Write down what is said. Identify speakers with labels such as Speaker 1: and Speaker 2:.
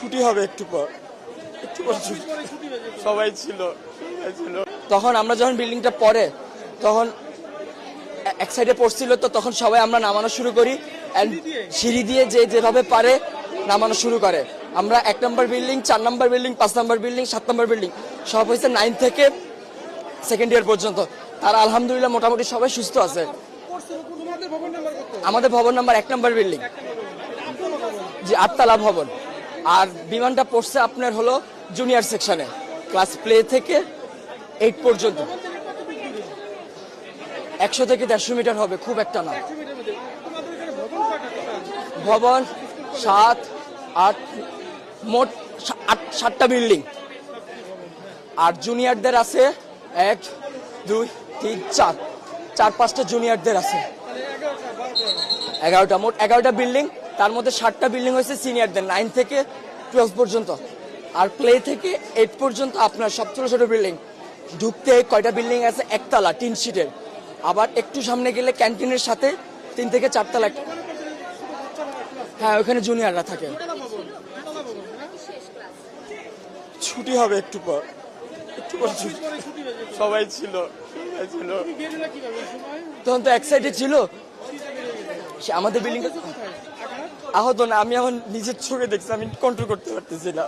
Speaker 1: ছুটি হবে একটু পর সবাই ছিল তখন আমরা যখন বিল্ডিংটা পড়ে তখন এক সাইডে পড়ছিল, তো তখন সবাই আমরা নামানো শুরু করি। সিঁড়ি দিয়ে যেভাবে পারে নামানো শুরু করে। আমরা 1 নম্বর বিল্ডিং, 4 নম্বর বিল্ডিং, 5 নম্বর বিল্ডিং, 7 নম্বর বিল্ডিং সব হয়েছে 9 থেকে সেকেন্ড ইয়ার পর্যন্ত। তারা আলহামদুলিল্লাহ মোটামুটি সবাই সুস্থ আছে। আমাদের ভবন নাম্বার 1 নম্বর বিল্ডিং, যে 8তলা ভবন। আর বিমানটা পড়ছে আপনার হলো জুনিয়র সেকশনে, ক্লাস প্লে থেকে 8 পর্যন্ত। 100 থেকে 150 মিটার হবে, খুব একটা না। ভবন 7, 8, মোট 7টা বিল্ডিং। আর জুনিয়রদের আছে 1, 2, 3, 4, 4-5টা জুনিয়রদের আছে। 11টা, মোট 11টা বিল্ডিং। তার মধ্যে 7টা বিল্ডিং হয়েছে সিনিয়রদের, 9 থেকে 12 পর্যন্ত। আর প্লে থেকে 8 পর্যন্ত আপনার সব ছোট ছোট বিল্ডিং। ঢুকতে কয়টা বিল্ডিং আছে, 1তলা টিন শিটের। আবার একটু সামনে গেলে ক্যান্টিনের সাথে 3 থেকে 4 তলা। হ্যাঁ, ওখানে জুনিয়ররা থাকে। ছুটি হবে একটু পর সবাই ছিল তখন তো এক সাইডে ছিল। আমাদের বিল্ডিং আহত না, আমি এখন নিজের চোখে দেখছি, আমি কন্ট্রোল করতে পারতেছি না।